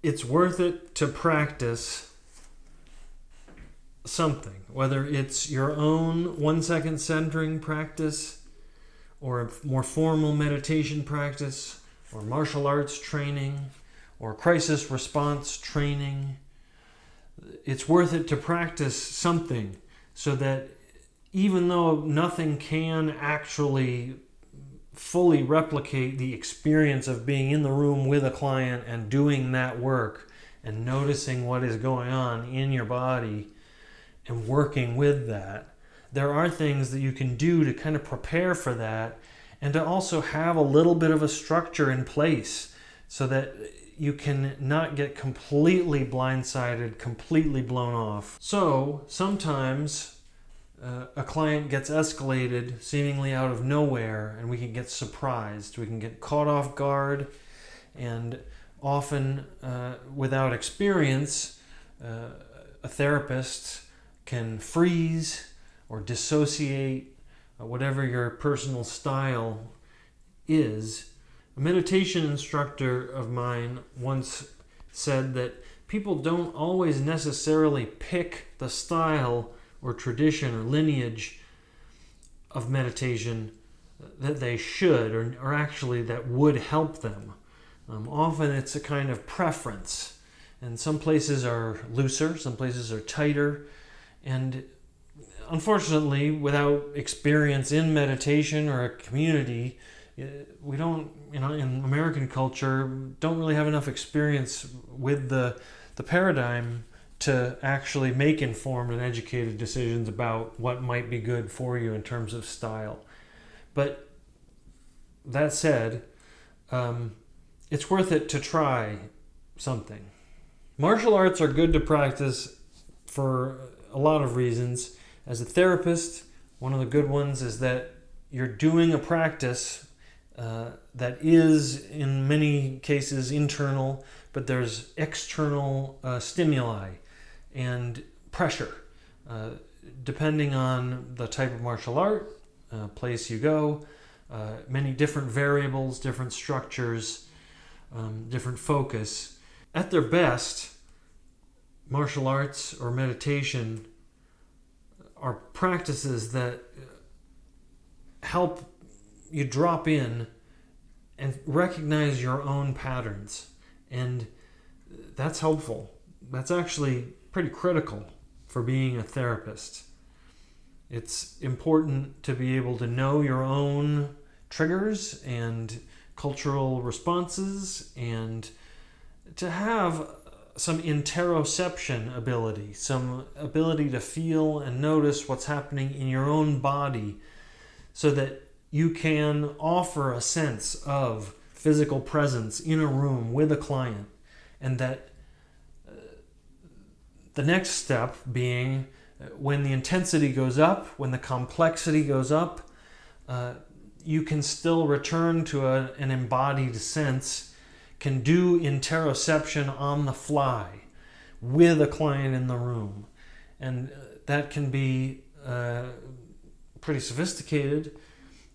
it's worth it to practice something, whether it's your own 1-second centering practice or a more formal meditation practice or martial arts training or crisis response training. It's worth it to practice something so that even though nothing can actually fully replicate the experience of being in the room with a client and doing that work and noticing what is going on in your body and working with that, there are things that you can do to kind of prepare for that and to also have a little bit of a structure in place so that you can not get completely blindsided, completely blown off. So sometimes a client gets escalated seemingly out of nowhere and we can get surprised. We can get caught off guard, and often without experience, a therapist can freeze or dissociate, whatever your personal style is. A meditation instructor of mine once said that people don't always necessarily pick the style or tradition or lineage of meditation that they should, or actually that would help them. Often it's a kind of preference, and some places are looser, some places are tighter, and unfortunately, without experience in meditation or a community, we don't, in American culture, don't really have enough experience with the paradigm to actually make informed and educated decisions about what might be good for you in terms of style. But that said, it's worth it to try something. Martial arts are good to practice for a lot of reasons. As a therapist, one of the good ones is that you're doing a practice that is in many cases internal, but there's external stimuli and pressure. Depending on the type of martial art, place you go, many different variables, different structures, different focus. At their best, martial arts or meditation are practices that help you drop in and recognize your own patterns. And that's helpful. That's actually pretty critical for being a therapist. It's important to be able to know your own triggers and cultural responses and to have some interoception ability, some ability to feel and notice what's happening in your own body so that you can offer a sense of physical presence in a room with a client, and that the next step being when the intensity goes up, when the complexity goes up, you can still return to an embodied sense, can do interoception on the fly with a client in the room. And that can be pretty sophisticated,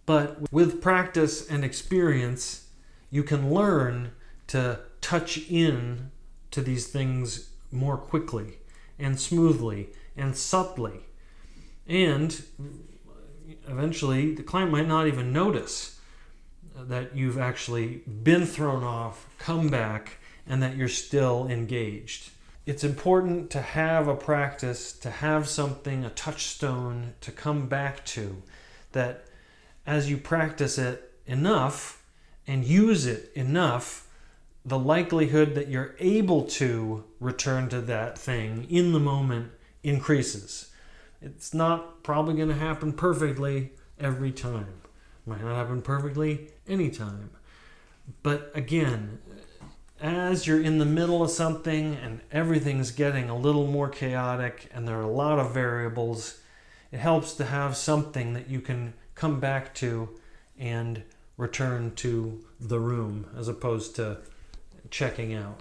but with practice and experience, you can learn to touch in to these things more quickly and smoothly and subtly. And eventually, the client might not even notice that you've actually been thrown off, come back, and that you're still engaged. It's important to have a practice, to have something, a touchstone to come back to, that as you practice it enough and use it enough, the likelihood that you're able to return to that thing in the moment increases. It's not probably going to happen perfectly every time. It might not happen perfectly anytime. But again, as you're in the middle of something and everything's getting a little more chaotic and there are a lot of variables, it helps to have something that you can come back to and return to the room as opposed to checking out.